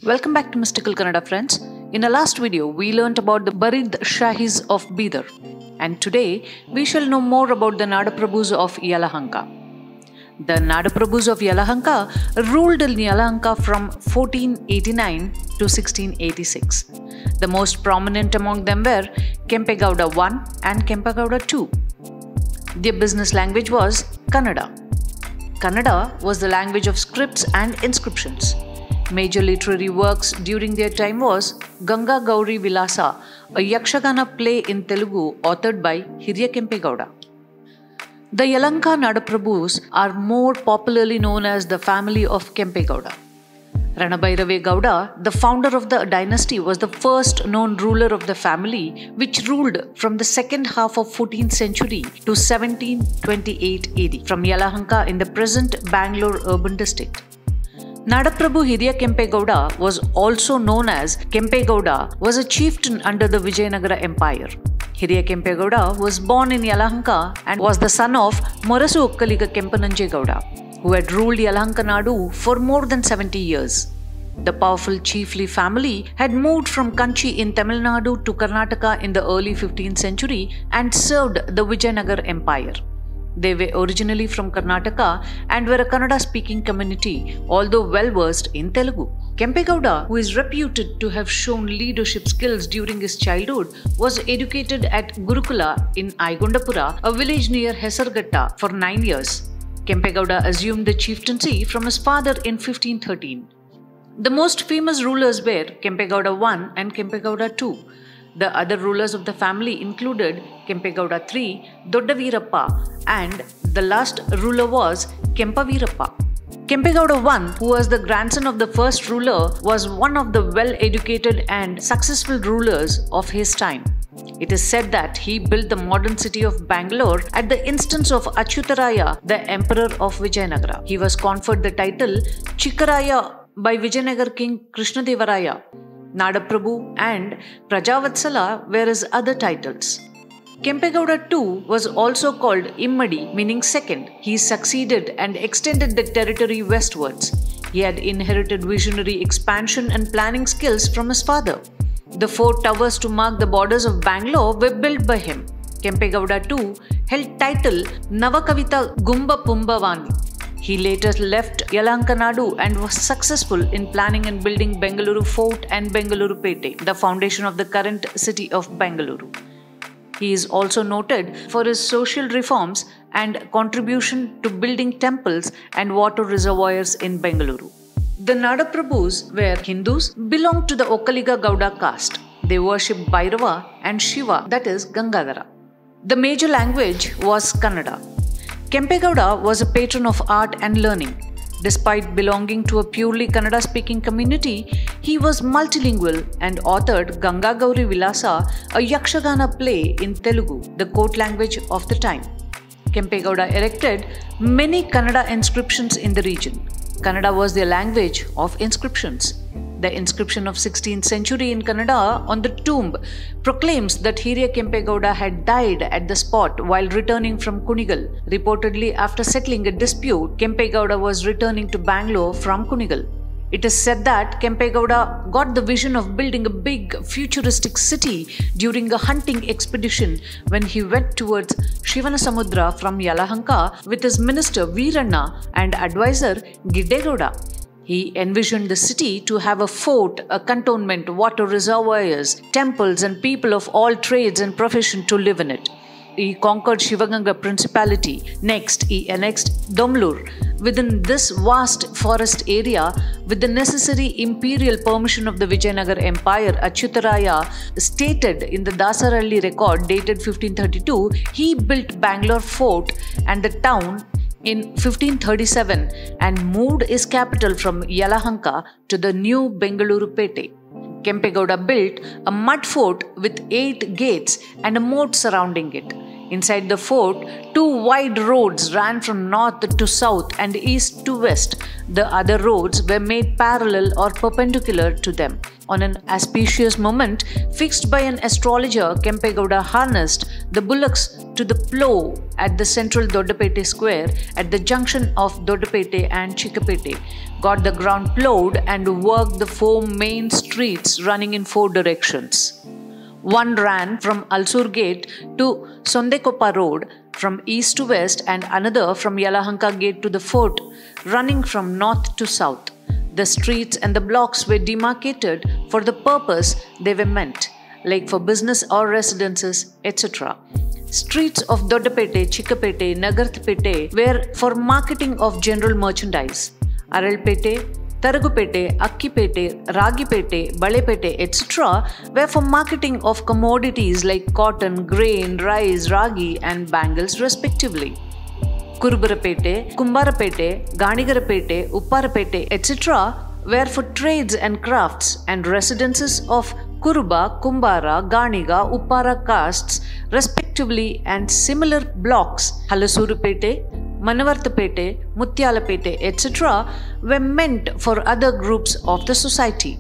Welcome back to Mystical Kannada, friends. In our last video, we learnt about the buried Shahis of Bidar, and today we shall know more about the Nadaprabhus of Yelahanka. The Nadaprabhus of Yelahanka ruled in Yelahanka from 1489 to 1686. The most prominent among them were Kempegowda-I and Kempegowda-II. Their business language was Kannada. Kannada was the language of scripts and inscriptions. Major literary works during their time was Ganga Gauri Vilasa, a Yakshagana play in Telugu authored by Kempegowda. The Yelahanka Nadaprabhus are more popularly known as the family of Kempegowda. Ranabhairave Gowda, the founder of the dynasty, was the first known ruler of the family, which ruled from the second half of 14th century to 1728 AD from Yelahanka in the present Bangalore urban district. Nadaprabhu Kempegowda was also known as Kempegowda, was a chieftain under the Vijayanagara Empire. Kempegowda was born in Yelahanka and was the son of Morasu Okkaliga Kempananjegowda, who had ruled Yelahanka Nadu for more than 70 years. The powerful chiefly family had moved from Kanchi in Tamil Nadu to Karnataka in the early 15th century and served the Vijayanagara Empire. They were originally from Karnataka and were a Kannada-speaking community, although well-versed in Telugu. Kempegowda, who is reputed to have shown leadership skills during his childhood, was educated at Gurukula in Aigondapura, a village near Hesarghatta, for 9 years. Kempegowda assumed the chieftaincy from his father in 1513. The most famous rulers were Kempegowda-I and Kempegowda-II. The other rulers of the family included Kempegowda-III, Doddaveerappa, and the last ruler was Kempaveerappa. Kempegowda-I, who was the grandson of the first ruler, was one of the well-educated and successful rulers of his time. It is said that he built the modern city of Bangalore at the instance of Achyutaraya, the emperor of Vijayanagara. He was conferred the title Chikkaraya by Vijayanagara king Krishnadevaraya. Nadaprabhu and Prajavatsala were his other titles. Kempegowda-II was also called Immadi, meaning second. He succeeded and extended the territory westwards. He had inherited visionary expansion and planning skills from his father. The 4 towers to mark the borders of Bangalore were built by him. Kempegowda-II held title Navakavita Gumba Pumbavani. He later left Yelahanka Nadu and was successful in planning and building Bengaluru Fort and Bengaluru Pete, the foundation of the current city of Bengaluru. He is also noted for his social reforms and contribution to building temples and water reservoirs in Bengaluru. The Nadaprabhus were Hindus, belonged to the Okkaliga Gowda caste. They worshipped Bhairava and Shiva, that is Gangadhara. The major language was Kannada. Kempegowda was a patron of art and learning. Despite belonging to a purely Kannada-speaking community, he was multilingual and authored Ganga Gauri Vilasa, a Yakshagana play in Telugu, the court language of the time. Kempegowda erected many Kannada inscriptions in the region. Kannada was their language of inscriptions. The inscription of 16th century in Kannada on the tomb proclaims that Kempegowda had died at the spot while returning from Kunigal. Reportedly, after settling a dispute, Kempegowda was returning to Bangalore from Kunigal. It is said that Kempegowda got the vision of building a big futuristic city during a hunting expedition when he went towards Shivanasamudra from Yelahanka with his minister Veeranna and advisor Giddegowda. He envisioned the city to have a fort, a cantonment, water reservoirs, temples, and people of all trades and profession to live in it. He conquered Shivaganga principality. Next, he annexed Domlur within this vast forest area with the necessary imperial permission of the Vijayanagara Empire. Achyutaraya stated in the Dasaralli record dated 1532, he built Bangalore fort and the town in 1537 and moved his capital from Yelahanka to the new Bengaluru Pete. Kempegowda built a mud fort with 8 gates and a moat surrounding it. Inside the fort, two wide roads ran from north to south and east to west. The other roads were made parallel or perpendicular to them. On an auspicious moment fixed by an astrologer, Kempegowda harnessed the bullocks to the plough at the central Doddapete square at the junction of Doddapete and Chikkapete, got the ground ploughed and worked the four main streets running in four directions. One ran from Alsur Gate to Sondekoppa Road from east to west and another from Yelahanka Gate to the fort, running from north to south. The streets and the blocks were demarcated for the purpose they were meant, like for business or residences, etc. Streets of Doddapete, Chikkapete, Nagarthpete were for marketing of general merchandise. Aralpete, Taragupete, Akkipete, Ragipete, Balepete, etc. were for marketing of commodities like cotton, grain, rice, ragi and bangles respectively. Kurubarapete, Kumbarapete, Ganigarapete, Upparapete, etc. were for trades and crafts and residences of Kuruba, Kumbara, Ganiga, Uppara castes respectively, and similar blocks, Halasurupete, Manavarthapete, Mutyalapete, etc. were meant for other groups of the society.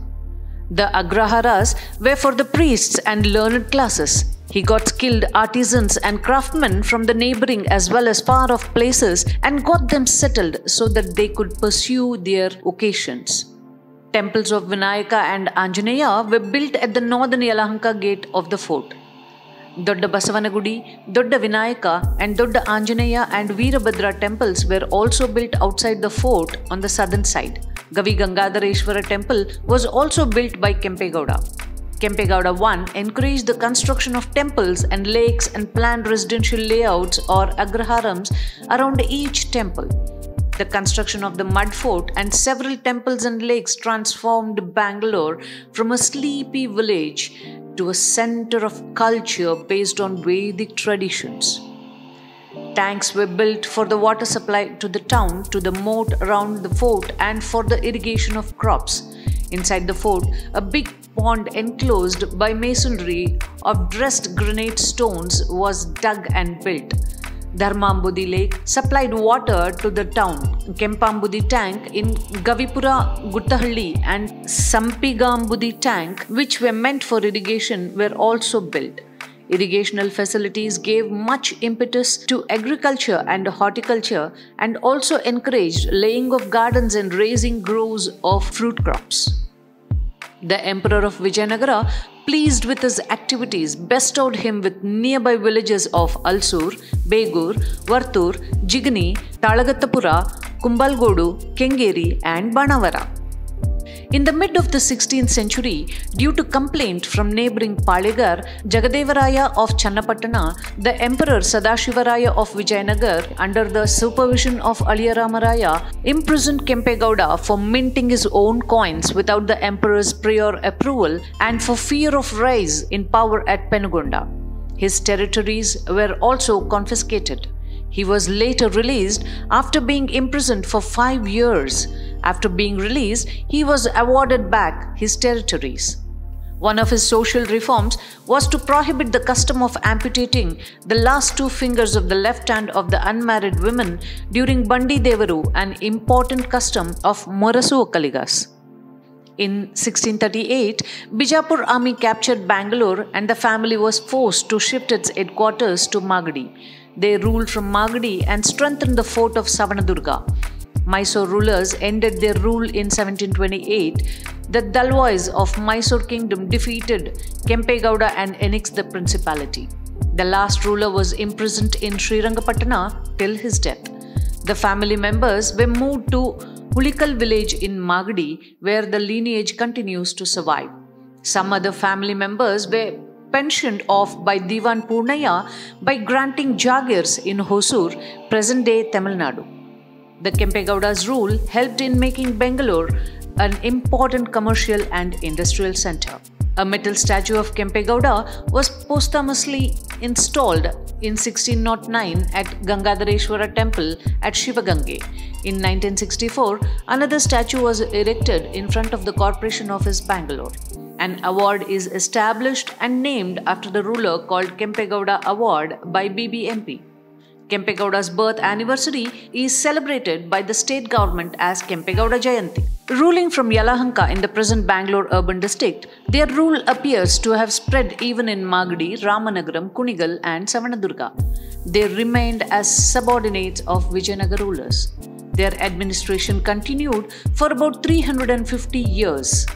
The Agraharas were for the priests and learned classes. He got skilled artisans and craftsmen from the neighboring as well as far off places and got them settled so that they could pursue their occasions. Temples of Vinayaka and Anjaneya were built at the northern Yelahanka gate of the fort. Dodda Basavanagudi, Dodda Vinayaka and Dodda Anjaneya and Veerabhadra temples were also built outside the fort on the southern side. Gavi Gangadhareshwara temple was also built by Kempegowda. Kempegowda-I encouraged the construction of temples and lakes and planned residential layouts or agraharams around each temple. The construction of the mud fort and several temples and lakes transformed Bangalore from a sleepy village to a center of culture based on Vedic traditions. Tanks were built for the water supply to the town, to the moat around the fort, and for the irrigation of crops. Inside the fort, a big pond enclosed by masonry of dressed granite stones was dug and built. Dharmambudi Lake supplied water to the town. Kempambudi Tank in Gavipura, Guttahalli and Sampigambudi Tank, which were meant for irrigation, were also built. Irrigational facilities gave much impetus to agriculture and horticulture and also encouraged laying of gardens and raising groves of fruit crops. The Emperor of Vijayanagara, pleased with his activities, bestowed him with nearby villages of Alsur, Begur, Vartur, Jigani, Talagattapura, Kumbalgodu, Kengeri and Banavara. In the mid of the 16th century, due to complaint from neighbouring Palegar, Jagadevaraya of Channapattana, the Emperor Sadashivaraya of Vijayanagar, under the supervision of Aliyaramaraya, imprisoned Kempegowda for minting his own coins without the Emperor's prior approval and for fear of rise in power at Penugonda. His territories were also confiscated. He was later released after being imprisoned for 5 years. After being released, he was awarded back his territories. One of his social reforms was to prohibit the custom of amputating the last 2 fingers of the left hand of the unmarried women during Bandi Devaru, an important custom of Morasu Okkaligas. In 1638, Bijapur army captured Bangalore and the family was forced to shift its headquarters to Magadi. They ruled from Magadi and strengthened the fort of Savanadurga. Mysore rulers ended their rule in 1728. The Dalwais of Mysore kingdom defeated Kempegowda and annexed the principality. The last ruler was imprisoned in Srirangapatna till his death. The family members were moved to Hulikal village in Magadi, where the lineage continues to survive. Some other family members were pensioned off by Diwan Purnaya by granting jagirs in Hosur, present-day Tamil Nadu. The Kempegowda's rule helped in making Bangalore an important commercial and industrial center. A metal statue of Kempegowda was posthumously installed in 1609 at Gangadhareshwara temple at Shivagange. In 1964, another statue was erected in front of the Corporation Office, Bangalore. An award is established and named after the ruler called Kempegowda Award by BBMP. Kempegowda's birth anniversary is celebrated by the state government as Kempegowda Jayanti. Ruling from Yelahanka in the present Bangalore urban district, their rule appears to have spread even in Magadi, Ramanagaram, Kunigal and Savanadurga. They remained as subordinates of Vijayanagara rulers. Their administration continued for about 350 years.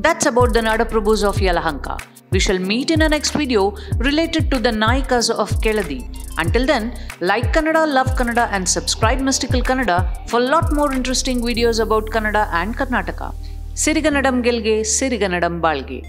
That's about the Nadaprabhus of Yelahanka. We shall meet in a next video related to the Nayikas of Keladi. Until then, like Kannada, love Kannada and subscribe Mystical Kannada for lot more interesting videos about Kannada and Karnataka. Siriganadam Gelge, Siriganadam Balge.